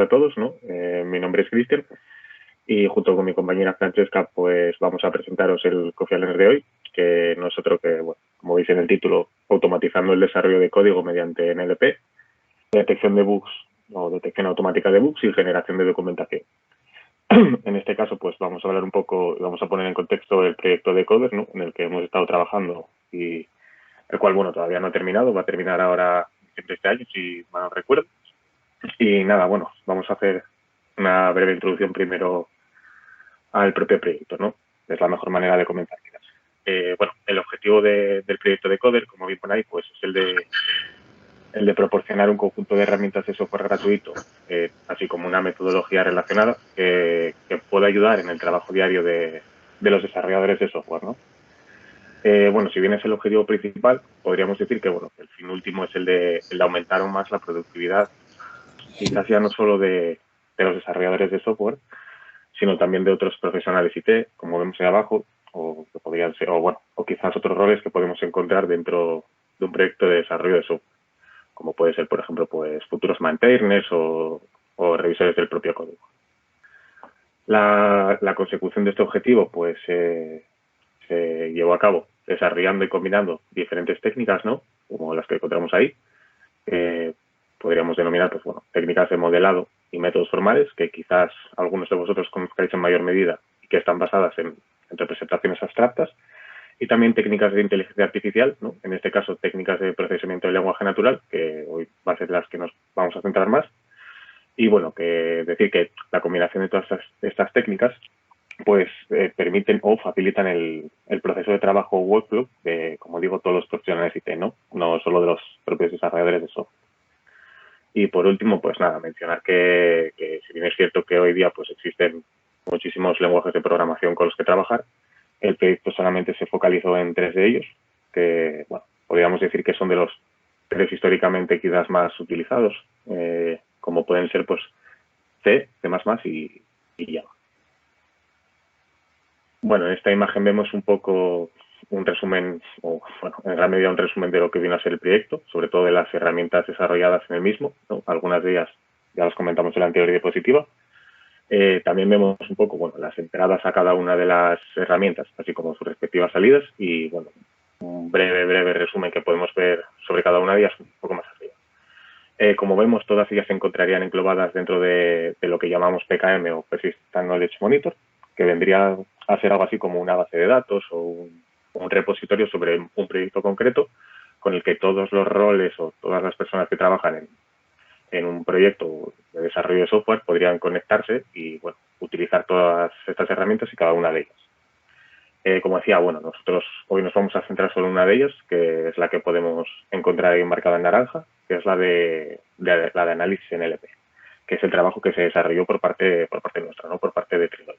a todos, ¿no? Mi nombre es Cristian y junto con mi compañera Francesca pues vamos a presentaros el Coffee Learner de hoy, que no es otro que, bueno, como dice en el título, automatizando el desarrollo de código mediante NLP, detección de bugs o detección automática de bugs y generación de documentación. En este caso pues vamos a hablar un poco, vamos a poner en contexto el proyecto de Coder, ¿no? En el que hemos estado trabajando y el cual, bueno, todavía no ha terminado, va a terminar ahora en este año, si mal no recuerdo. Y nada, bueno, vamos a hacer una breve introducción primero al propio proyecto, ¿no? Es la mejor manera de comenzar, quizás. Bueno, el objetivo del proyecto de Coder, como bien ponéis, pues es el de proporcionar un conjunto de herramientas de software gratuito, así como una metodología relacionada que pueda ayudar en el trabajo diario de los desarrolladores de software, ¿no? Bueno, si bien es el objetivo principal, podríamos decir que, bueno, el fin último es el de aumentar aún más la productividad, quizás ya no solo de los desarrolladores de software, sino también de otros profesionales IT, como vemos ahí abajo, o que podrían ser, o bueno, o quizás otros roles que podemos encontrar dentro de un proyecto de desarrollo de software, como puede ser, por ejemplo, pues futuros maintainers o revisores del propio código. La consecución de este objetivo, pues, se llevó a cabo desarrollando y combinando diferentes técnicas, ¿no? Como las que encontramos ahí. Podríamos denominar, pues bueno, técnicas de modelado y métodos formales, que quizás algunos de vosotros conozcáis en mayor medida y que están basadas en representaciones abstractas, y también técnicas de inteligencia artificial, ¿no? En este caso técnicas de procesamiento del lenguaje natural, que hoy va a ser las que nos vamos a centrar más. Y bueno, que decir que la combinación de todas estas técnicas pues permiten o facilitan el proceso de trabajo o workflow de, como digo, todos los profesionales IT, ¿no? No solo de los propios desarrolladores de software. Y por último, pues nada, mencionar que si bien es cierto que hoy día pues existen muchísimos lenguajes de programación con los que trabajar, el proyecto solamente se focalizó en 3 de ellos, que, bueno, podríamos decir que son de los 3 históricamente quizás más utilizados, como pueden ser, pues, C, C++ y Java. Bueno, en esta imagen vemos un poco un resumen, o bueno, en gran medida un resumen de lo que vino a ser el proyecto, sobre todo de las herramientas desarrolladas en el mismo, ¿no? Algunas de ellas ya las comentamos en la anterior diapositiva. También vemos un poco, bueno, las entradas a cada una de las herramientas, así como sus respectivas salidas y, bueno, un breve resumen que podemos ver sobre cada una de ellas un poco más arriba. Como vemos, todas ellas se encontrarían englobadas dentro de lo que llamamos PKM o Persistent Knowledge Monitor, que vendría a ser algo así como una base de datos o un repositorio sobre un proyecto concreto con el que todos los roles o todas las personas que trabajan en un proyecto de desarrollo de software podrían conectarse y, bueno, utilizar todas estas herramientas y cada una de ellas. Como decía, bueno, nosotros hoy nos vamos a centrar solo en una de ellas, que es la que podemos encontrar ahí marcada en naranja, que es la de análisis NLP, que es el trabajo que se desarrolló por parte nuestra, ¿no? Por parte de Trilogy.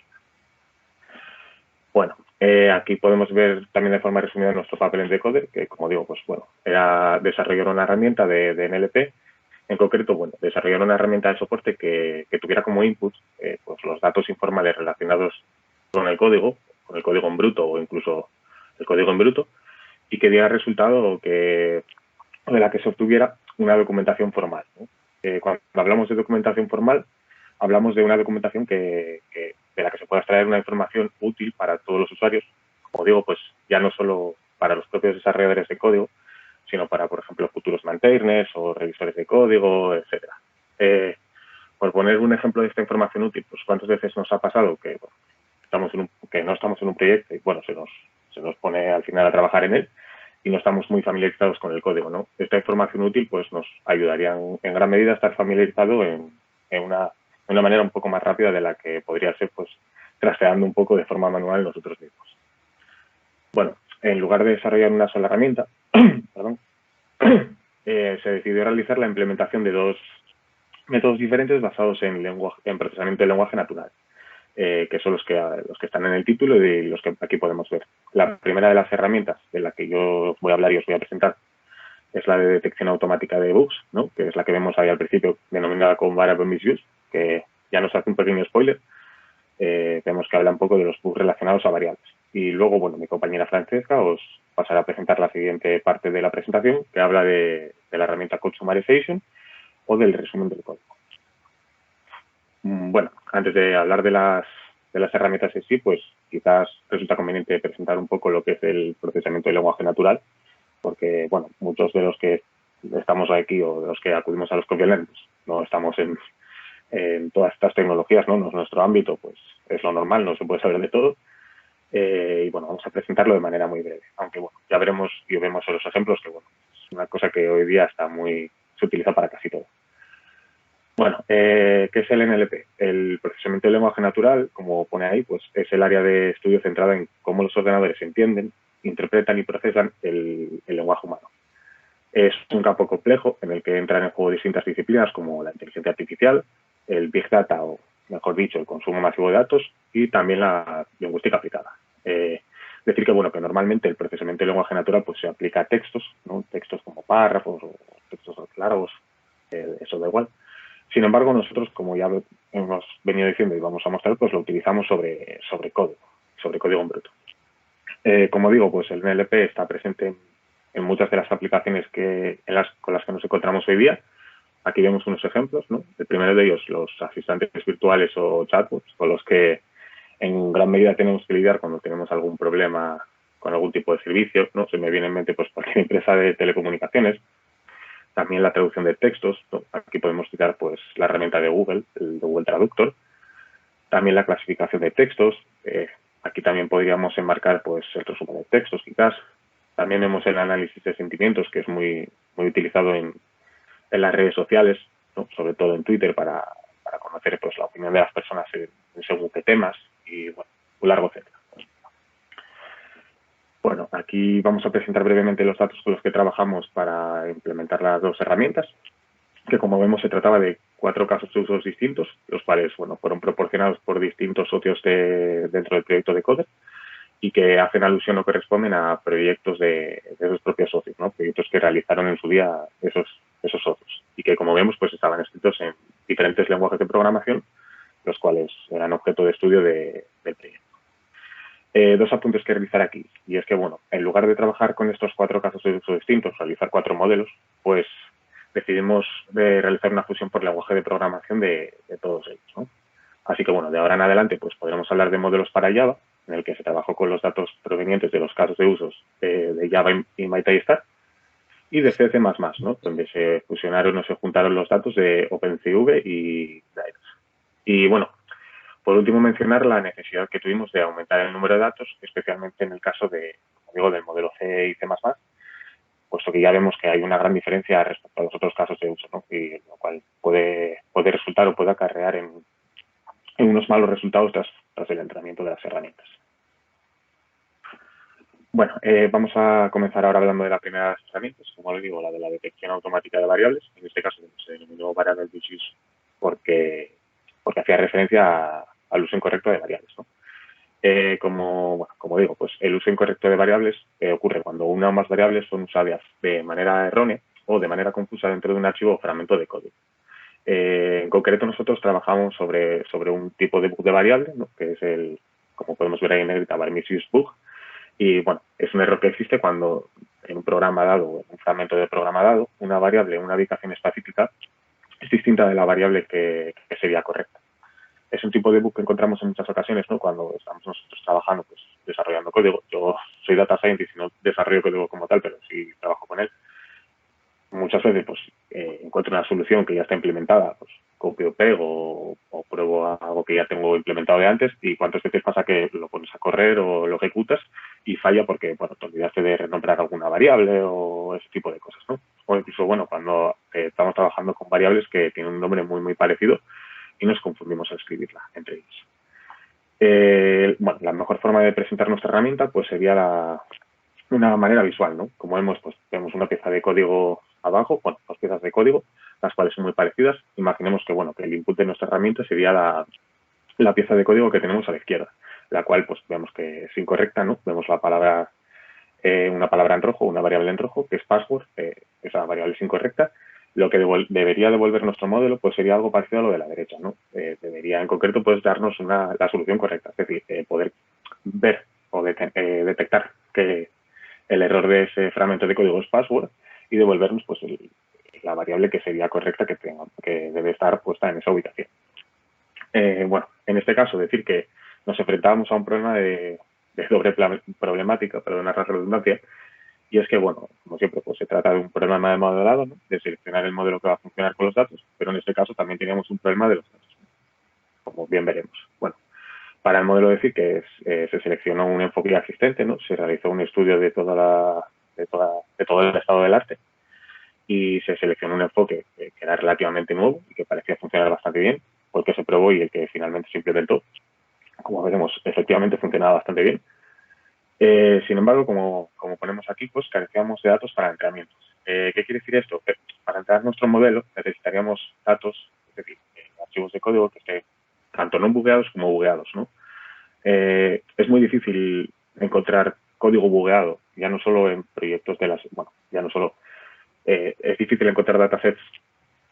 Bueno, aquí podemos ver también de forma resumida nuestro papel en Decoder, que, como digo, pues bueno, era desarrollar una herramienta de NLP. En concreto, bueno, desarrollar una herramienta de soporte que tuviera como input pues los datos informales relacionados con el código en bruto o incluso el código en bruto, y que diera resultado de la que se obtuviera una documentación formal, ¿no? Cuando hablamos de documentación formal, hablamos de una documentación de la que se pueda extraer una información útil para todos los usuarios, como digo, pues ya no solo para los propios desarrolladores de código, sino para, por ejemplo, futuros maintainers o revisores de código, etcétera. Por poner un ejemplo de esta información útil, pues cuántas veces nos ha pasado que, bueno, que no estamos en un proyecto y, bueno, se nos pone al final a trabajar en él y no estamos muy familiarizados con el código, ¿no? Esta información útil pues nos ayudaría en gran medida a estar familiarizado en una manera un poco más rápida de la que podría ser pues trasteando un poco de forma manual nosotros mismos. Bueno, en lugar de desarrollar una sola herramienta, perdón, se decidió realizar la implementación de 2 métodos diferentes basados en procesamiento del lenguaje natural, que son los que están en el título y los que aquí podemos ver. La primera de las herramientas de la que yo voy a hablar y os voy a presentar es la de detección automática de bugs, ¿no? Que es la que vemos ahí al principio, denominada como Variable Misuse, que ya nos hace un pequeño spoiler. Vemos que habla un poco de los bugs relacionados a variables. Y luego, bueno, mi compañera Francesca os pasará a presentar la siguiente parte de la presentación, que habla de la herramienta Code Summarization o del resumen del código. Bueno, antes de hablar de las herramientas en sí, pues quizás resulta conveniente presentar un poco lo que es el procesamiento del lenguaje natural, porque, bueno, muchos de los que estamos aquí o de los que acudimos a los Copyland, pues, no estamos en todas estas tecnologías, ¿no? No es nuestro ámbito, pues es lo normal, no se puede saber de todo. Y bueno, vamos a presentarlo de manera muy breve, aunque bueno, ya veremos y vemos en los ejemplos que bueno, es una cosa que hoy día se utiliza para casi todo. Bueno, ¿qué es el NLP? El procesamiento del lenguaje natural, como pone ahí, pues es el área de estudio centrada en cómo los ordenadores entienden, interpretan y procesan el lenguaje humano. Es un campo complejo en el que entran en juego distintas disciplinas como la inteligencia artificial, el Big Data o, mejor dicho, el consumo masivo de datos y también la lingüística aplicada. Decir que, bueno, que normalmente el procesamiento del lenguaje natural pues, se aplica a textos, ¿no? Textos como párrafos o textos largos, eso da igual. Sin embargo, nosotros, como ya hemos venido diciendo y vamos a mostrar, pues lo utilizamos sobre código en bruto. Como digo, pues el NLP está presente en muchas de las aplicaciones con las que nos encontramos hoy día. Aquí vemos unos ejemplos, ¿no? El primero de ellos, los asistentes virtuales o chatbots, con los que en gran medida tenemos que lidiar cuando tenemos algún problema con algún tipo de servicio, ¿no? Se me viene en mente pues cualquier empresa de telecomunicaciones. También la traducción de textos, ¿no? Aquí podemos citar pues la herramienta de Google, el de Google Traductor. También la clasificación de textos. Aquí también podríamos enmarcar pues el resumen de textos, quizás. También vemos el análisis de sentimientos, que es muy utilizado en las redes sociales, ¿no? Sobre todo en Twitter, para conocer pues la opinión de las personas en según qué temas y, bueno, un largo etcétera. Bueno, aquí vamos a presentar brevemente los datos con los que trabajamos para implementar las dos herramientas, que como vemos se trataba de 4 casos de usos distintos, los cuales bueno, fueron proporcionados por distintos socios dentro del proyecto de Coder y que hacen alusión o corresponden a proyectos de esos propios socios, ¿no? Proyectos que realizaron en su día esos socios y que, como vemos, pues estaban escritos en diferentes lenguajes de programación, los cuales eran objeto de estudio del proyecto. 2 apuntes que realizar aquí, y es que, bueno, en lugar de trabajar con estos 4 casos de uso distintos, realizar 4 modelos, pues decidimos realizar una fusión por lenguaje de programación de todos ellos, ¿no? Así que, bueno, de ahora en adelante, pues podremos hablar de modelos para Java, en el que se trabajó con los datos provenientes de los casos de usos de Java y MyTypeScript, y de C++, ¿no? Donde se fusionaron o se juntaron los datos de OpenCV y Rails. Y, bueno, por último, mencionar la necesidad que tuvimos de aumentar el número de datos, especialmente en el caso como digo, del modelo C y C++, puesto que ya vemos que hay una gran diferencia respecto a los otros casos de uso, ¿no? Y lo cual puede resultar o puede acarrear en unos malos resultados tras el entrenamiento de las herramientas. Bueno, vamos a comenzar ahora hablando de la primera de las herramientas, como les digo, la de la detección automática de variables. En este caso se denominó variable disuse porque hacía referencia al uso incorrecto de variables, ¿no? Como digo, pues el uso incorrecto de variables ocurre cuando una o más variables son usadas de manera errónea o de manera confusa dentro de un archivo o fragmento de código. En concreto, nosotros trabajamos sobre un tipo de bug de variable, ¿no? Que es como podemos ver ahí en negrita, var misuse bug. Y, bueno, es un error que existe cuando en un programa dado o en un fragmento de programa dado, una variable, una ubicación específica, es distinta de la variable que sería correcta. Es un tipo de bug que encontramos en muchas ocasiones, ¿no? Cuando estamos nosotros trabajando, pues desarrollando código. Yo soy data scientist y no desarrollo código como tal, pero sí trabajo con él. Muchas veces pues encuentro una solución que ya está implementada, pues copio o pego o pruebo algo que ya tengo implementado de antes, y cuántas veces pasa que lo pones a correr o lo ejecutas y falla porque, bueno, te olvidaste de renombrar alguna variable o ese tipo de cosas, ¿no? O incluso, bueno, cuando estamos trabajando con variables que tienen un nombre muy parecido y nos confundimos al escribirla entre ellos. Bueno, la mejor forma de presentar nuestra herramienta pues sería una manera visual, ¿no? Como vemos, pues tenemos una pieza de código abajo, bueno, 2 piezas de código, las cuales son muy parecidas. Imaginemos que, bueno, que el input de nuestra herramienta sería la pieza de código que tenemos a la izquierda, la cual, pues, vemos que es incorrecta, ¿no? Vemos una palabra en rojo, una variable en rojo, que es password, esa variable es incorrecta. Lo que debería devolver nuestro modelo, pues, sería algo parecido a lo de la derecha, ¿no? Debería, en concreto, pues, darnos la solución correcta, es decir, poder ver o detectar que el error de ese fragmento de código es password y devolvernos pues la variable que sería correcta que debe estar puesta en esa ubicación. Bueno, en este caso, decir que nos enfrentábamos a un problema de doble problemática, perdona la redundancia, y es que, bueno, como siempre, pues se trata de un problema de modelado, ¿no? De seleccionar el modelo que va a funcionar con los datos, pero en este caso también teníamos un problema de los datos, como bien veremos. Bueno, para el modelo decir que se seleccionó un enfoque existente, ¿no? Se realizó un estudio de todo el estado del arte y se seleccionó un enfoque que era relativamente nuevo y que parecía funcionar bastante bien, porque se probó y el que finalmente se implementó, como veremos, efectivamente funcionaba bastante bien. Sin embargo, como ponemos aquí, pues carecíamos de datos para entrenamientos. ¿Qué quiere decir esto? Que para entrenar nuestro modelo necesitaríamos datos, es decir, archivos de código que estén tanto no bugueados como bugueados, ¿no? Es muy difícil encontrar código bugueado, ya no solo en proyectos ya no solo es difícil encontrar datasets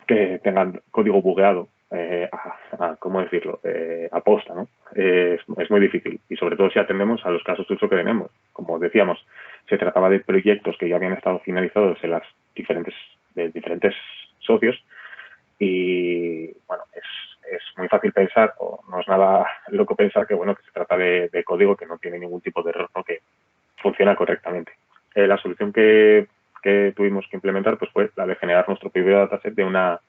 que tengan código bugueado, ¿cómo decirlo?, aposta, ¿no? Es muy difícil y sobre todo si atendemos a los casos de uso que tenemos. Como decíamos, se trataba de proyectos que ya habían estado finalizados en diferentes socios y, bueno, es muy fácil pensar, o no es nada loco pensar que, bueno, que se trata de código que no tiene ningún tipo de error, ¿no? Que funciona correctamente. La solución que tuvimos que implementar pues fue la de generar nuestro propio dataset de una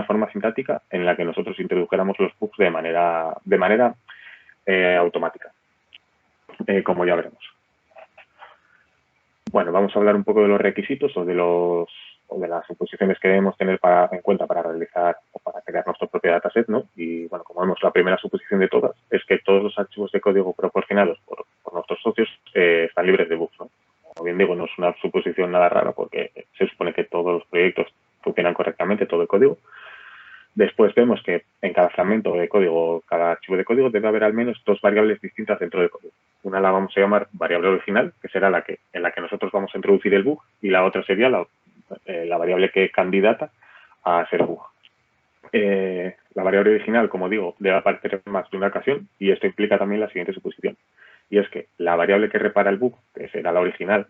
forma sintáctica en la que nosotros introdujéramos los bugs de manera automática, como ya veremos. Bueno, vamos a hablar un poco de los requisitos o de las suposiciones que debemos tener en cuenta para realizar o para crear nuestro propio dataset, ¿no? Y, bueno, como vemos, la primera suposición de todas es que todos los archivos de código proporcionados por nuestros socios están libres de bugs, ¿no? Como bien digo, no es una suposición nada rara porque se supone que todos los proyectos funcionan correctamente, todo el código. Después vemos que en cada fragmento de código, cada archivo de código, debe haber al menos dos variables distintas dentro del código. Una la vamos a llamar variable original, que será en la que nosotros vamos a introducir el bug, y la otra sería la variable que candidata a ser bug. La variable original, como digo, debe aparecer en más de una ocasión, y esto implica también la siguiente suposición, y es que la variable que repara el bug, que será la original,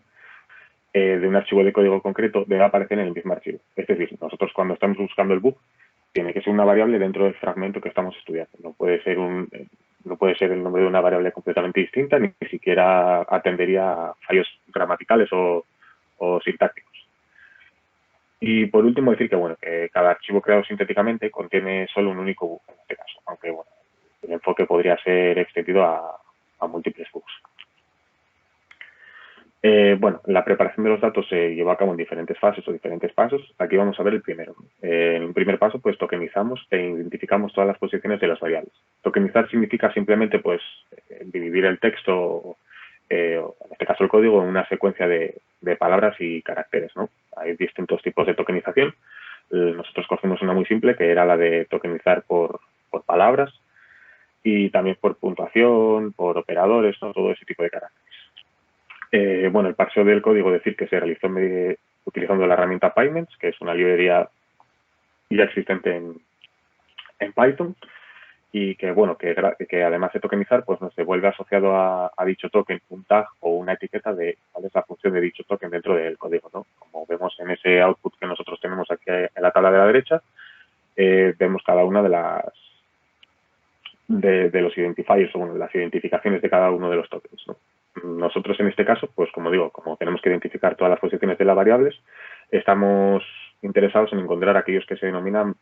de un archivo de código concreto, debe aparecer en el mismo archivo. Es decir, nosotros cuando estamos buscando el bug, tiene que ser una variable dentro del fragmento que estamos estudiando. No puede ser el nombre de una variable completamente distinta, ni siquiera atendería a fallos gramaticales o sintácticos. Y por último decir que, bueno, que cada archivo creado sintéticamente contiene solo un único bug en este caso, aunque, bueno, el enfoque podría ser extendido a múltiples bugs. Bueno, la preparación de los datos se lleva a cabo en diferentes fases o diferentes pasos. Aquí vamos a ver el primero. En un primer paso, pues tokenizamos e identificamos todas las posiciones de las variables. Tokenizar significa simplemente, pues, dividir el texto, o en este caso el código, en una secuencia de palabras y caracteres, ¿no? Hay distintos tipos de tokenización. Nosotros cogimos una muy simple, que era la de tokenizar por palabras y también por puntuación, por operadores, ¿no? Todo ese tipo de caracteres. Bueno, el parseo del código, decir que se realizó utilizando la herramienta Pyments, que es una librería ya existente en Python y que, bueno, que además de tokenizar, pues nos devuelve asociado a dicho token un tag o una etiqueta de cuál es la función de dicho token dentro del código, ¿no? Como vemos en ese output que nosotros tenemos aquí en la tabla de la derecha, vemos cada una de los identifiers o, bueno, las identificaciones de cada uno de los tokens, ¿no? Nosotros en este caso, pues como digo, como tenemos que identificar todas las posiciones de las variables, estamos interesados en encontrar aquellos que se denominan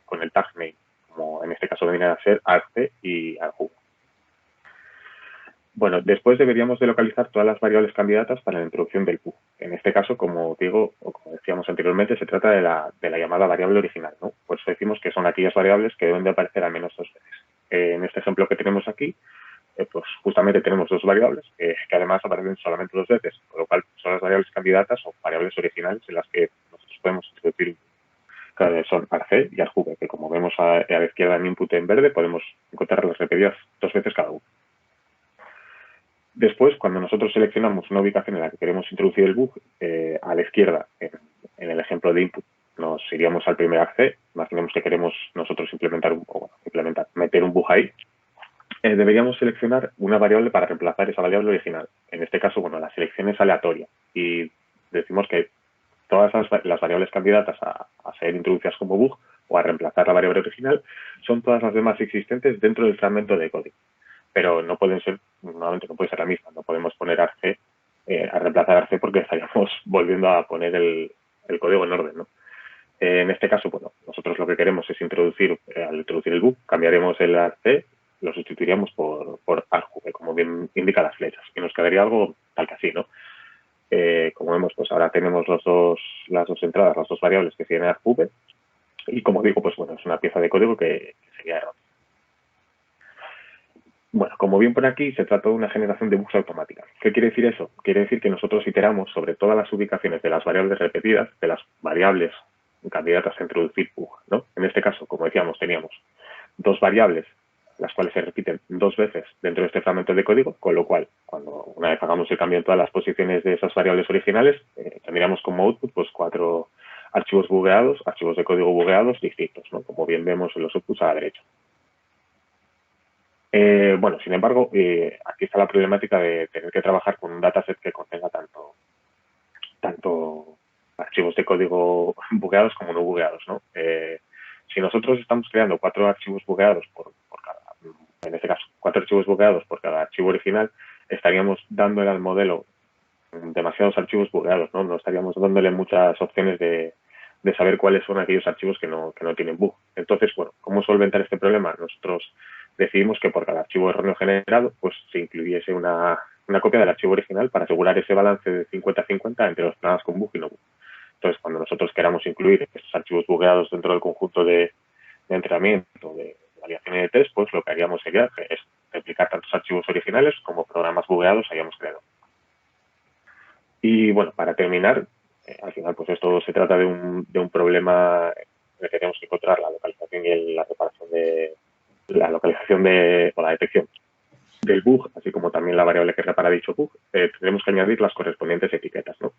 con el tag name, como en este caso vendrían a ser argc y argv. Bueno, después deberíamos de localizar todas las variables candidatas para la introducción del bug. En este caso, como digo, o como decíamos anteriormente, se trata de la llamada variable original, ¿no? Por eso decimos que son aquellas variables que deben de aparecer al menos dos veces. En este ejemplo que tenemos aquí, pues justamente tenemos dos variables que además aparecen solamente dos veces, por lo cual son las variables candidatas o variables originales en las que nosotros podemos introducir, que son arg y argv, que como vemos a la izquierda en input en verde, podemos encontrarlas repetidas dos veces cada una. Después, cuando nosotros seleccionamos una ubicación en la que queremos introducir el bug, a la izquierda, en el ejemplo de input, nos iríamos al primer arg. Imaginemos que queremos nosotros meter un bug ahí. Deberíamos seleccionar una variable para reemplazar esa variable original. En este caso, bueno, la selección es aleatoria y decimos que todas las variables candidatas a ser introducidas como bug o a reemplazar la variable original son todas las demás existentes dentro del fragmento de código. Pero no pueden ser, normalmente no puede ser la misma, no podemos poner arg a reemplazar arg porque estaríamos volviendo a poner el código en orden, ¿no? En este caso, bueno, nosotros lo que queremos es introducir, al introducir el book, cambiaremos el arg, lo sustituiríamos por argv, como bien indica las flechas, y nos quedaría algo tal que así, ¿no? Como vemos, pues ahora tenemos las dos entradas, las dos variables que tienen argv, y como digo, pues bueno, es una pieza de código que sería error. Bueno, como bien por aquí, se trata de una generación de bugs automática. ¿Qué quiere decir eso? Quiere decir que nosotros iteramos sobre todas las ubicaciones de las variables repetidas, de las variables candidatas a introducir bug, ¿no? En este caso, como decíamos, teníamos dos variables, las cuales se repiten dos veces dentro de este fragmento de código, con lo cual, cuando una vez hagamos el cambio en todas las posiciones de esas variables originales, tendríamos como output pues 4 archivos bugueados, archivos de código bugueados distintos, ¿no? Como bien vemos en los outputs a la derecha. Bueno, sin embargo, aquí está la problemática de tener que trabajar con un dataset que contenga tanto archivos de código bugueados como no bugueados, ¿no? Si nosotros estamos creando 4 archivos bugueados por cada, en este caso, 4 archivos bugueados por cada archivo original, estaríamos dándole al modelo demasiados archivos bugueados, ¿no? No estaríamos dándole muchas opciones de saber cuáles son aquellos archivos que no tienen bug. Entonces, bueno, ¿cómo solventar este problema? Nosotros decidimos que por cada archivo erróneo generado, pues se incluyese una copia del archivo original para asegurar ese balance de 50-50 entre los programas con bug y no bug. Entonces, cuando nosotros queramos incluir estos archivos bugueados dentro del conjunto de entrenamiento, de validación y de test, pues lo que haríamos sería replicar tantos archivos originales como programas bugueados hayamos creado. Y bueno, para terminar, al final pues esto se trata de un problema en el que tenemos que encontrar la localización y la reparación de la localización o la detección del bug, así como también la variable que repara dicho bug. Tendremos que añadir las correspondientes etiquetas, ¿no?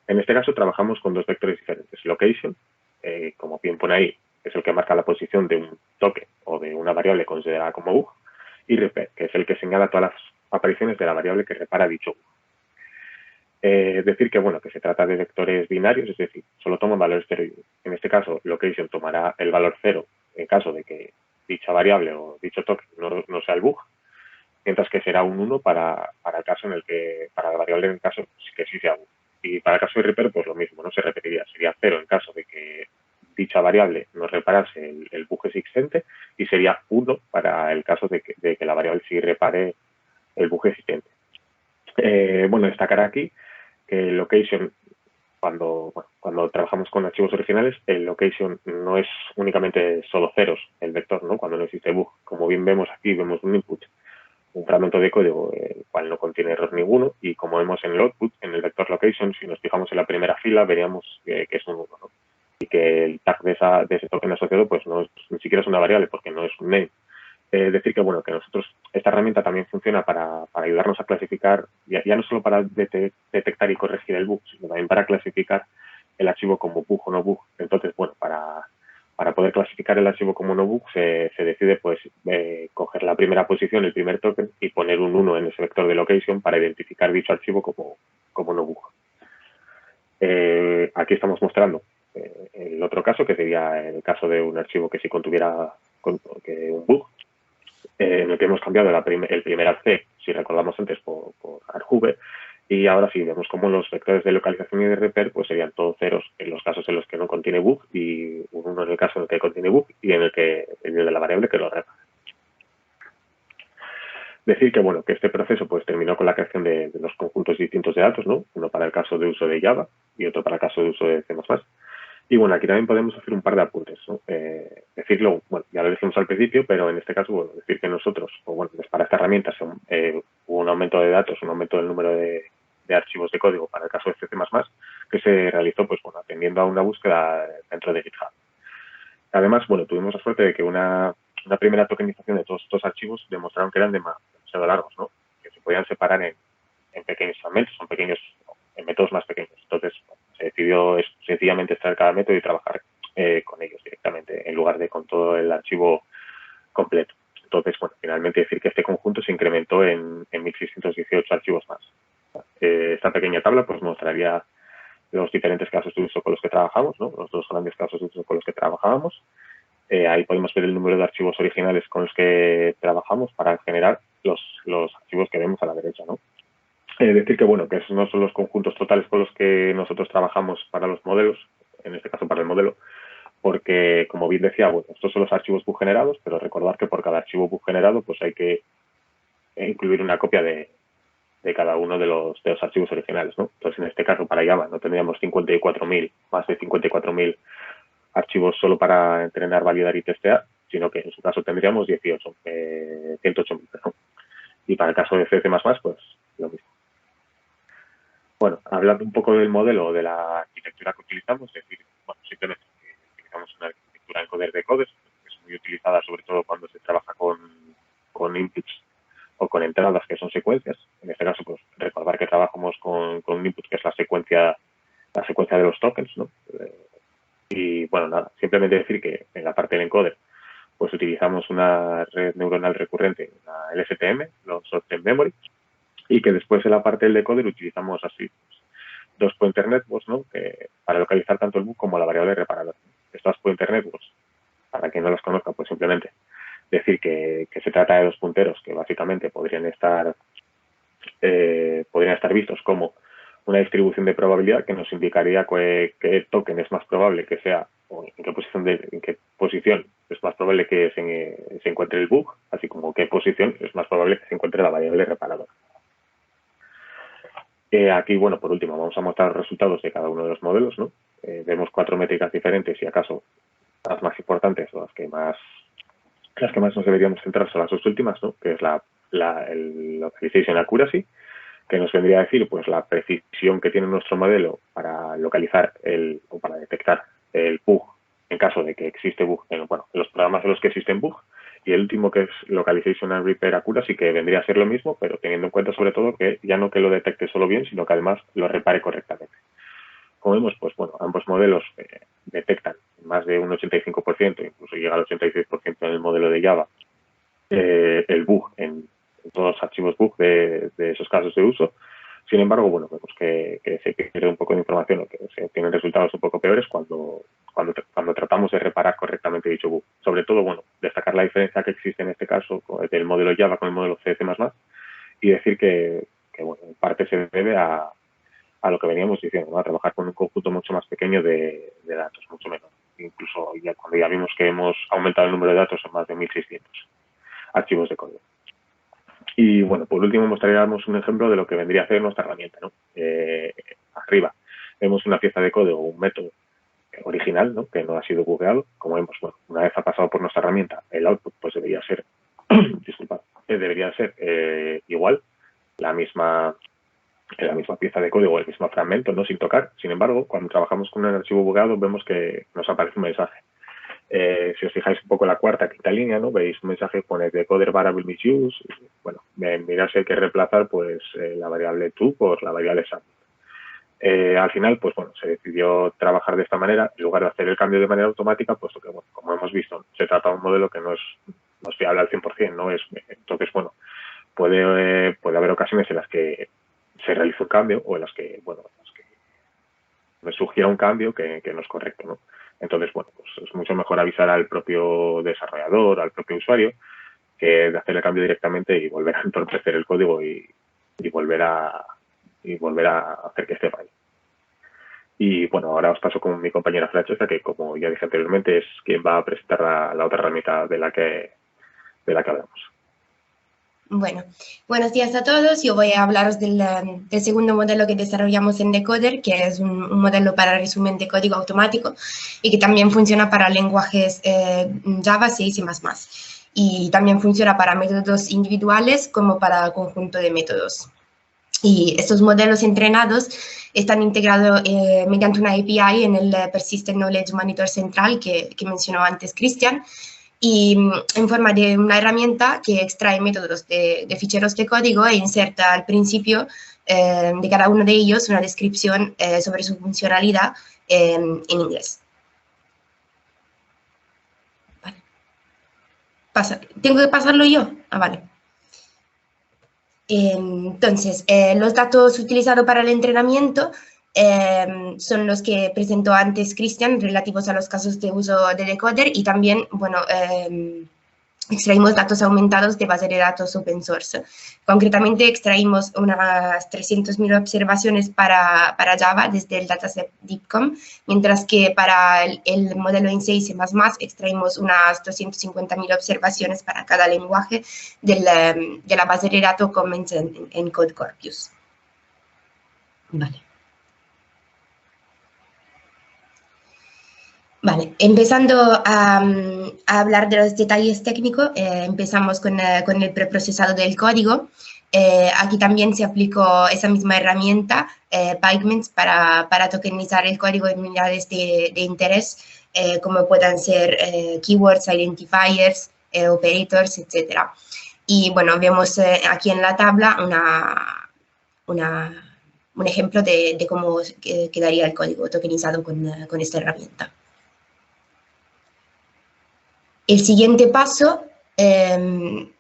En este caso trabajamos con dos vectores diferentes. Location, como bien pone ahí, es el que marca la posición de un toque o de una variable considerada como bug, y repair, que es el que señala todas las apariciones de la variable que repara dicho bug. Es decir que, bueno, que se trata de vectores binarios, es decir, solo toman valores 0 y 1. En este caso, location tomará el valor 0 en caso de que dicha variable o dicho toque no sea el bug, mientras que será un 1 para el caso en el que, para la variable en el caso que sí sea bug. Y para el caso de repair, pues lo mismo, no se repetiría, sería 0 en caso de que dicha variable no reparase el bug existente y sería 1 para el caso de que la variable sí repare el bug existente. Bueno, destacar aquí que el location, cuando trabajamos con archivos originales, el location no es únicamente solo ceros, el vector, ¿no? Cuando no existe bug. Como bien vemos aquí, vemos un input, un fragmento de código el cual no contiene error ninguno, y como vemos en el output, en el vector location, si nos fijamos en la primera fila, veríamos que es un 1, ¿no? Y que el tag de ese token asociado pues ni siquiera es una variable porque no es un name. Decir que, bueno, que nosotros, esta herramienta también funciona para ayudarnos a clasificar, ya no solo para detectar y corregir el bug, sino también para clasificar el archivo como bug o no bug. Entonces, bueno, para poder clasificar el archivo como no bug, se decide pues coger la primera posición, el primer token, y poner un 1 en ese vector de location para identificar dicho archivo como no bug. Aquí estamos mostrando el otro caso, que sería el caso de un archivo que sí contuviera un bug, en el que hemos cambiado el primer arg, si recordamos antes, por argv, y ahora sí vemos como los vectores de localización y de repair pues serían todos ceros en los casos en los que no contiene bug y un 1 en el caso en el que contiene bug y en el de la variable que lo repara. Decir que, bueno, que este proceso pues terminó con la creación de dos conjuntos distintos de datos, ¿no? Uno para el caso de uso de Java y otro para el caso de uso de C++. Y bueno, aquí también podemos hacer un par de apuntes, ¿no? Decirlo, bueno, ya lo dijimos al principio, pero en este caso, bueno, decir que nosotros, o bueno, pues para esta herramienta hubo un aumento de datos, un aumento del número de archivos de código para el caso de C++, que se realizó, pues bueno, atendiendo a una búsqueda dentro de GitHub. Además, bueno, tuvimos la suerte de que una primera tokenización de todos estos archivos demostraron que eran demasiado largos, ¿no? Que se podían separar en pequeños fragmentos, en métodos más pequeños. Entonces, se decidió sencillamente extraer cada método y trabajar con ellos directamente, en lugar de con todo el archivo completo. Entonces, bueno, finalmente decir que este conjunto se incrementó en 1.618 archivos más. Esta pequeña tabla pues mostraría los diferentes casos de uso con los que trabajamos, ¿no? Los dos grandes casos de uso con los que trabajábamos. ahí podemos ver el número de archivos originales con los que trabajamos para generar los archivos que vemos a la derecha, ¿no? Decir que, bueno, que esos no son los conjuntos totales con los que nosotros trabajamos para los modelos, en este caso para el modelo, porque, como bien decía, bueno, estos son los archivos bug generados, pero recordar que por cada archivo bug generado pues hay que incluir una copia de cada uno de los archivos originales, ¿no? Entonces, en este caso, para Java no tendríamos 54.000, más de 54.000 archivos solo para entrenar, validar y testear, sino que en su caso tendríamos 108.000, ¿no? Y para el caso de C++, pues lo mismo. Bueno, hablando un poco del modelo, de la arquitectura que utilizamos, es decir, bueno, simplemente utilizamos una arquitectura encoder decoder, que es muy utilizada sobre todo cuando se trabaja con inputs o con entradas que son secuencias. En este caso, pues recordar que trabajamos con un input que es la secuencia de los tokens, ¿no? Y bueno, nada, simplemente decir que en la parte del encoder pues utilizamos una red neuronal recurrente, la LSTM, los Short-Term Memory, y que después en la parte del decoder utilizamos así pues, dos pointer networks, ¿no? Que para localizar tanto el bug como la variable reparador. Estas pointer networks, para quien no las conozca, pues simplemente decir que se trata de dos punteros que básicamente podrían estar vistos como una distribución de probabilidad que nos indicaría qué token es más probable que sea o en qué posición es más probable que se encuentre el bug, así como qué posición es más probable que se encuentre la variable reparadora. Aquí, bueno, por último, vamos a mostrar los resultados de cada uno de los modelos, ¿no? Vemos 4 métricas diferentes y acaso las más importantes o las que más nos deberíamos centrar son las dos últimas, ¿no? Que es el Localization Accuracy, que nos vendría a decir pues la precisión que tiene nuestro modelo para localizar o para detectar el bug en caso de que existe bug en los programas en los que existen bug, y el último que es Localization and Repair Accuracy, que vendría a ser lo mismo, pero teniendo en cuenta sobre todo que ya no que lo detecte solo bien, sino que además lo repare correctamente. Como vemos, pues bueno, ambos modelos detectan más de un 85%, incluso llega al 86% en el modelo de Java, el bug en todos los archivos bug de esos casos de uso. Sin embargo, bueno, vemos que se pierde un poco de información o que se obtienen resultados un poco peores cuando tratamos de reparar correctamente dicho bug. Sobre todo, bueno, destacar la diferencia que existe en este caso del modelo Java con el modelo C++, y decir que bueno, en parte se debe a lo que veníamos diciendo, ¿no? A trabajar con un conjunto mucho más pequeño de datos, mucho menor. Incluso cuando ya vimos que hemos aumentado el número de datos en más de 1.600 archivos de código. Y bueno, por último mostraríamos un ejemplo de lo que vendría a ser nuestra herramienta, ¿no? Arriba vemos una pieza de código, un método original, ¿no? Que no ha sido bugueado. Como vemos, bueno, una vez ha pasado por nuestra herramienta, el output pues debería ser, igual, la misma pieza de código, el mismo fragmento, no sin tocar. Sin embargo, cuando trabajamos con un archivo bugueado, vemos que nos aparece un mensaje. Si os fijáis un poco en la cuarta, quinta línea, ¿no? Veis un mensaje que pone decoder variable misuse. Bueno, mirad si hay que reemplazar pues la variable to por la variable sum. Al final, pues bueno, se decidió trabajar de esta manera en lugar de hacer el cambio de manera automática, puesto que, bueno, como hemos visto, se trata de un modelo que no es fiable al 100%, ¿no? Entonces, bueno, puede haber ocasiones en las que se realiza un cambio o en las que, bueno, me sugiera un cambio que no es correcto, ¿no? Entonces, bueno, pues es mucho mejor avisar al propio desarrollador, al propio usuario, que de hacer el cambio directamente y volver a entorpecer el código y volver a hacer que esté mal. Y bueno, ahora os paso con mi compañera Francesca, que como ya dije anteriormente, es quien va a presentar la otra herramienta de la que hablamos. Bueno, buenos días a todos. Yo voy a hablaros del segundo modelo que desarrollamos en Decoder, que es un modelo para resumen de código automático y que también funciona para lenguajes Java, C y C++. Y también funciona para métodos individuales como para conjunto de métodos. Y estos modelos entrenados están integrados mediante una API en el Persistent Knowledge Monitor central que mencionó antes Cristian, y en forma de una herramienta que extrae métodos de ficheros de código e inserta al principio de cada uno de ellos una descripción sobre su funcionalidad en inglés. Vale. ¿Tengo que pasarlo yo? Ah, vale. Entonces, los datos utilizados para el entrenamiento son los que presentó antes Cristian, relativos a los casos de uso de decoder, y también, bueno, extraímos datos aumentados de base de datos open source. Concretamente, extraímos unas 300.000 observaciones para Java desde el dataset DeepCom, mientras que para el modelo INSEE y C++ extraímos unas 250.000 observaciones para cada lenguaje de la base de datos Commons en Code Corpus. Vale. Vale, empezando a hablar de los detalles técnicos, empezamos con el preprocesado del código. Aquí también se aplicó esa misma herramienta, Pygments, para tokenizar el código en unidades de interés, como puedan ser keywords, identifiers, operators, etc. Y bueno, vemos aquí en la tabla un ejemplo de cómo quedaría el código tokenizado con esta herramienta. El siguiente paso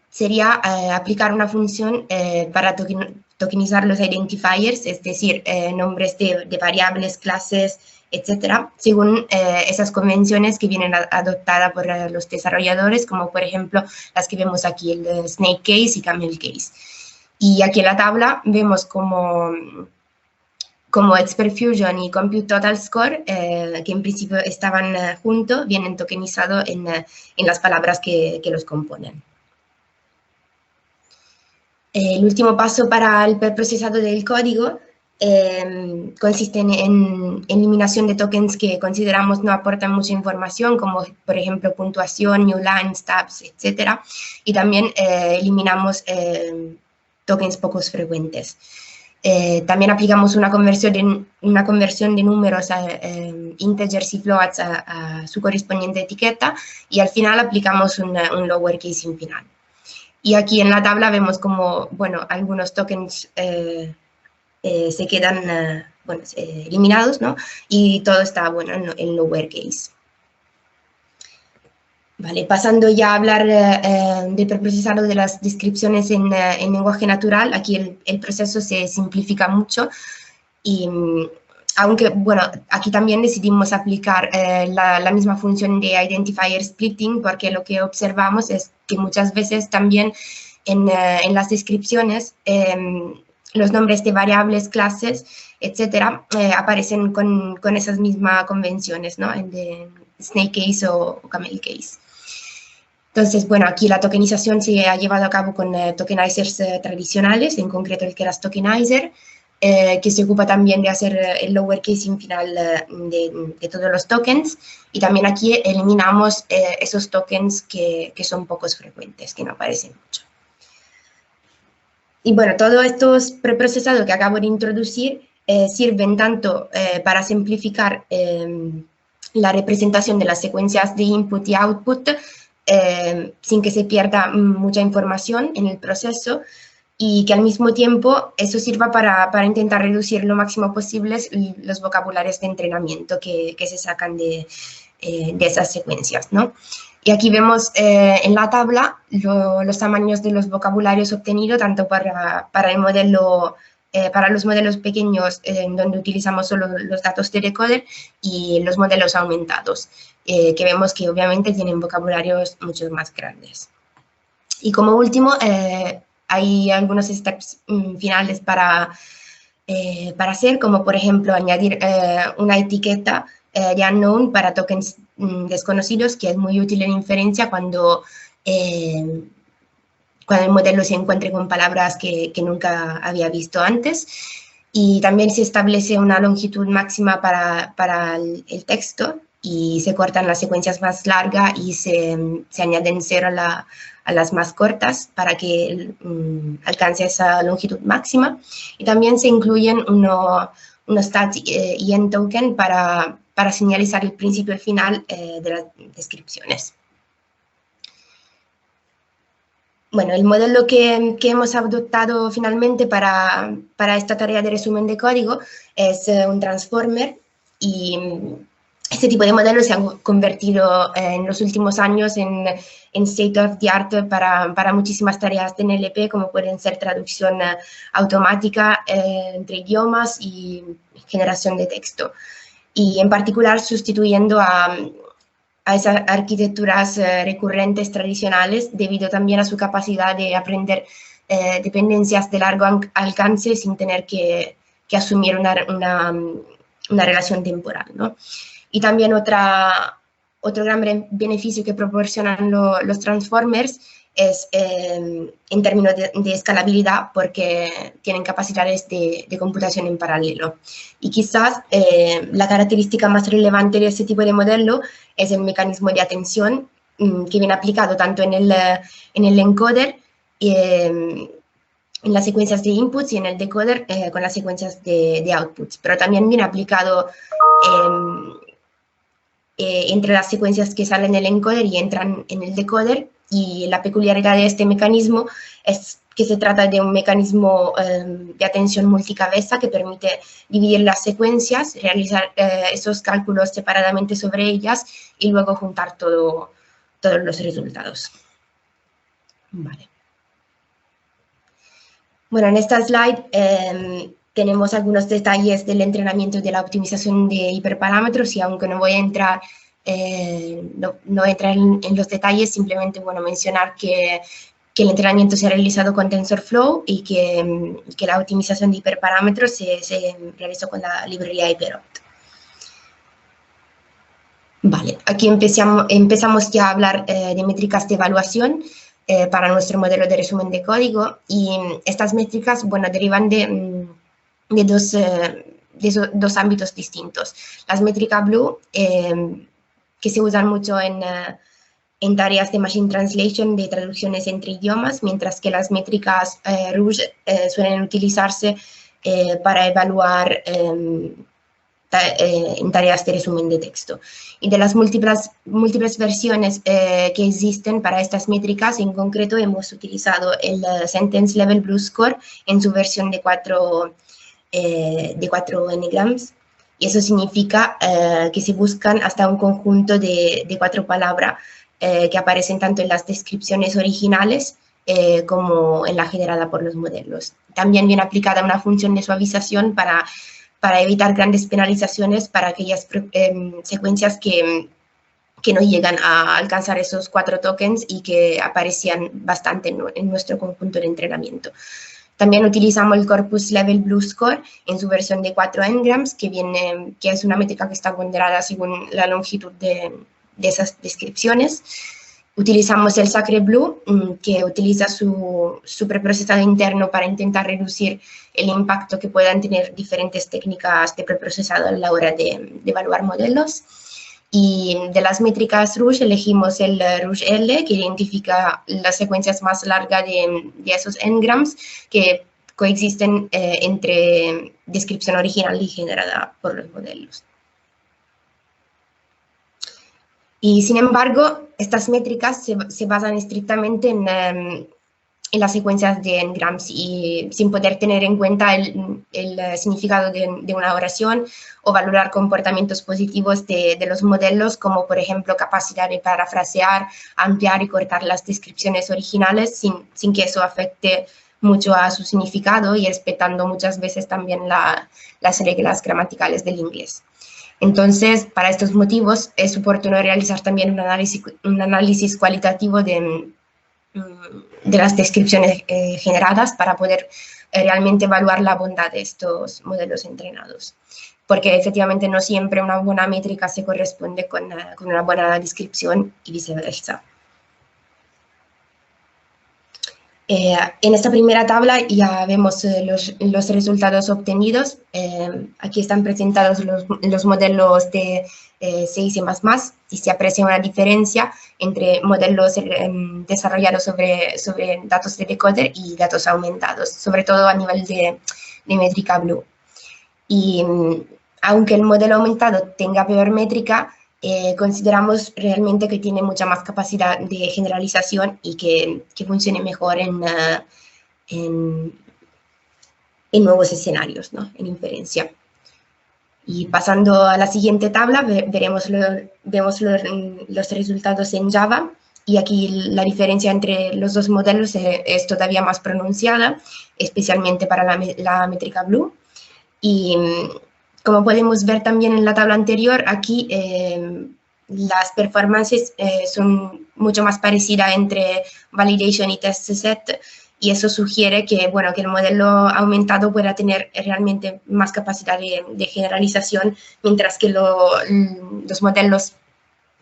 sería aplicar una función para tokenizar los identifiers, es decir, nombres de variables, clases, etcétera, según esas convenciones que vienen adoptadas por los desarrolladores, como por ejemplo las que vemos aquí, el snake case y camel case. Y aquí en la tabla vemos como Expert Fusion y Compute Total Score, que en principio estaban juntos, vienen tokenizados en las palabras que los componen. El último paso para el preprocesado del código consiste en eliminación de tokens que consideramos no aportan mucha información, como por ejemplo puntuación, new lines, tabs, etc. Y también eliminamos tokens poco frecuentes. También aplicamos una conversión de números a integers y floats a su correspondiente etiqueta, y al final aplicamos un lowercase en final. Y aquí en la tabla vemos como, bueno, algunos tokens se quedan eliminados, ¿no? Y todo está, bueno, en lowercase. Vale, pasando ya a hablar del preprocesado de las descripciones en lenguaje natural, aquí el proceso se simplifica mucho, y aunque, bueno, aquí también decidimos aplicar la misma función de identifier splitting, porque lo que observamos es que muchas veces también en las descripciones los nombres de variables, clases, etcétera, aparecen con esas mismas convenciones, ¿no? De snake case o camel case. Entonces, bueno, aquí la tokenización se ha llevado a cabo con tokenizers tradicionales, en concreto el Keras Tokenizer, que se ocupa también de hacer el lowercase final de todos los tokens, y también aquí eliminamos esos tokens que son pocos frecuentes, que no aparecen mucho. Y bueno, todos estos preprocesados que acabo de introducir sirven tanto para simplificar la representación de las secuencias de input y output, sin que se pierda mucha información en el proceso, y que al mismo tiempo eso sirva para intentar reducir lo máximo posible los vocabularios de entrenamiento que se sacan de esas secuencias, ¿no? Y aquí vemos en la tabla los tamaños de los vocabularios obtenidos, tanto para el modelo, para los modelos pequeños, donde utilizamos solo los datos de decoder, y los modelos aumentados, que vemos que obviamente tienen vocabularios mucho más grandes. Y como último, hay algunos steps finales para hacer, como por ejemplo añadir una etiqueta de unknown para tokens desconocidos, que es muy útil en inferencia cuando el modelo se encuentre con palabras que nunca había visto antes. Y también se establece una longitud máxima para el texto, y se cortan las secuencias más largas y se añaden 0 a las más cortas para que alcance esa longitud máxima. Y también se incluyen unos stats y end token para señalizar el principio y el final de las descripciones. Bueno, el modelo que hemos adoptado finalmente para esta tarea de resumen de código es un transformer, y Este tipo de modelos se han convertido en los últimos años en state of the art para muchísimas tareas de NLP, como pueden ser traducción automática entre idiomas y generación de texto. Y en particular sustituyendo a esas arquitecturas recurrentes tradicionales, debido también a su capacidad de aprender dependencias de largo alcance sin tener que asumir una relación temporal, ¿no? Y también otro gran beneficio que proporcionan los transformers es en términos de escalabilidad, porque tienen capacidades de computación en paralelo. Y quizás la característica más relevante de este tipo de modelo es el mecanismo de atención que viene aplicado tanto en el encoder, en las secuencias de inputs, y en el decoder con las secuencias de outputs, pero también viene aplicado entre las secuencias que salen del encoder y entran en el decoder. Y la peculiaridad de este mecanismo es que se trata de un mecanismo de atención multicabeza que permite dividir las secuencias, realizar esos cálculos separadamente sobre ellas y luego juntar todos los resultados. Vale. Bueno, en esta slide tenemos algunos detalles del entrenamiento y de la optimización de hiperparámetros, y aunque no voy a entrar, no entrar en los detalles, simplemente mencionar que el entrenamiento se ha realizado con TensorFlow y que la optimización de hiperparámetros se realizó con la librería HyperOpt. Vale, aquí empezamos ya a hablar de métricas de evaluación para nuestro modelo de resumen de código, y estas métricas, derivan de dos ámbitos distintos. Las métricas Blue, que se usan mucho en tareas de Machine Translation, de traducciones entre idiomas, mientras que las métricas Rouge suelen utilizarse para evaluar en tareas de resumen de texto. Y de las múltiples versiones que existen para estas métricas, en concreto hemos utilizado el Sentence Level Blue Score en su versión de 4 n-grams, y eso significa que se buscan hasta un conjunto de 4 palabras que aparecen tanto en las descripciones originales como en la generada por los modelos. También viene aplicada una función de suavización para evitar grandes penalizaciones para aquellas secuencias que no llegan a alcanzar esos 4 tokens y que aparecían bastante en nuestro conjunto de entrenamiento. También utilizamos el Corpus Level Blue Score en su versión de 4 n-grams, que es una métrica que está ponderada según la longitud de esas descripciones. Utilizamos el Sacred Blue, que utiliza su preprocesado interno para intentar reducir el impacto que puedan tener diferentes técnicas de preprocesado a la hora de evaluar modelos. Y de las métricas Rouge elegimos el Rouge L, que identifica las secuencias más largas de esos n-grams que coexisten entre descripción original y generada por los modelos. Y sin embargo, estas métricas se basan estrictamente en las secuencias de n-grams, y sin poder tener en cuenta el significado de una oración o valorar comportamientos positivos de los modelos, como por ejemplo capacidad de parafrasear, ampliar y cortar las descripciones originales sin que eso afecte mucho a su significado, y respetando muchas veces también las reglas gramaticales del inglés. Entonces, para estos motivos, es oportuno realizar también un análisis cualitativo de las descripciones generadas para poder realmente evaluar la bondad de estos modelos entrenados. Porque efectivamente no siempre una buena métrica se corresponde con una buena descripción y viceversa. En esta primera tabla ya vemos los resultados obtenidos. Aquí están presentados los modelos de 6 y más, y se aprecia una diferencia entre modelos desarrollados sobre datos de decoder y datos aumentados, sobre todo a nivel de métrica Blue. Y aunque el modelo aumentado tenga peor métrica, consideramos realmente que tiene mucha más capacidad de generalización y que funcione mejor en nuevos escenarios, ¿no? En inferencia. Y pasando a la siguiente tabla, vemos los resultados en Java, y aquí la diferencia entre los dos modelos es todavía más pronunciada, especialmente para la métrica Blue. Y como podemos ver también en la tabla anterior, aquí las performances son mucho más parecidas entre validation y test set, y eso sugiere que, bueno, que el modelo aumentado pueda tener realmente más capacidad de generalización, mientras que los modelos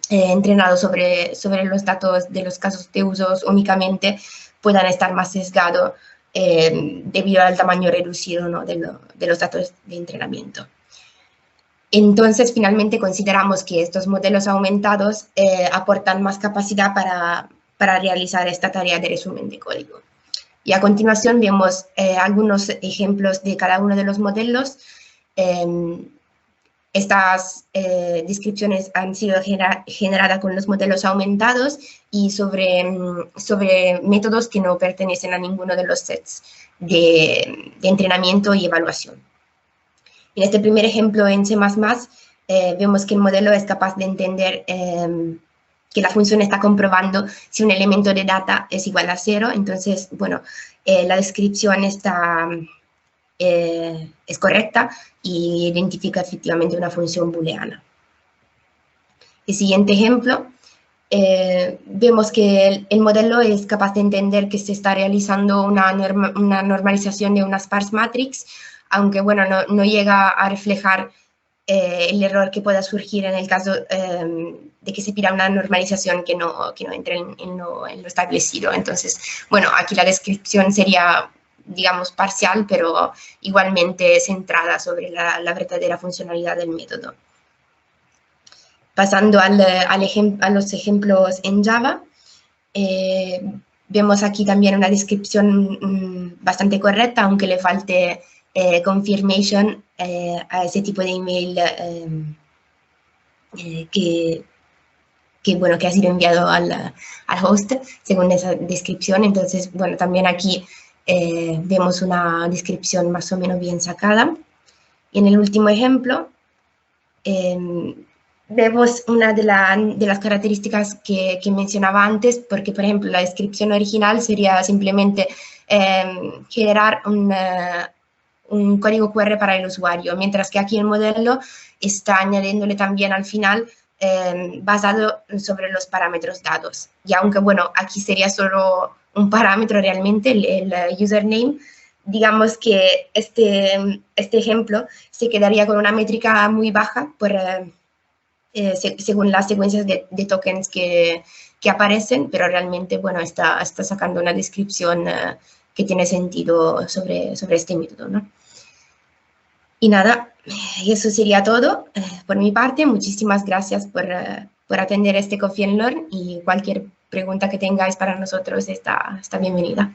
entrenados sobre los datos de los casos de usos únicamente puedan estar más sesgados debido al tamaño reducido, ¿no?, de los datos de entrenamiento. Entonces, finalmente consideramos que estos modelos aumentados aportan más capacidad para realizar esta tarea de resumen de código. Y a continuación vemos algunos ejemplos de cada uno de los modelos. Estas descripciones han sido generadas con los modelos aumentados y sobre métodos que no pertenecen a ninguno de los sets de entrenamiento y evaluación. En este primer ejemplo en C++, vemos que el modelo es capaz de entender que la función está comprobando si un elemento de data es igual a 0. Entonces, bueno, la descripción es correcta y identifica efectivamente una función booleana. El siguiente ejemplo, vemos que el modelo es capaz de entender que se está realizando una normalización de una sparse matrix, aunque, bueno, no llega a reflejar el error que pueda surgir en el caso de que se pida una normalización que no entre en lo establecido. Entonces, bueno, aquí la descripción sería, digamos, parcial, pero igualmente centrada sobre la verdadera funcionalidad del método. Pasando a los ejemplos en Java, vemos aquí también una descripción bastante correcta, aunque le falte confirmation a ese tipo de email que ha sido enviado al host según esa descripción. Entonces, bueno, también aquí vemos una descripción más o menos bien sacada. Y en el último ejemplo, vemos una de las características que mencionaba antes, porque, por ejemplo, la descripción original sería simplemente generar un código QR para el usuario, mientras que aquí el modelo está añadiéndole también al final basado sobre los parámetros dados. Y aunque, bueno, aquí sería solo un parámetro realmente, el username, digamos que este ejemplo se quedaría con una métrica muy baja según las secuencias de tokens que aparecen, pero realmente, bueno, está sacando una descripción que tiene sentido sobre este método, ¿no? Y nada, eso sería todo por mi parte. Muchísimas gracias por atender este Coffee and Learn, y cualquier pregunta que tengáis para nosotros está bienvenida.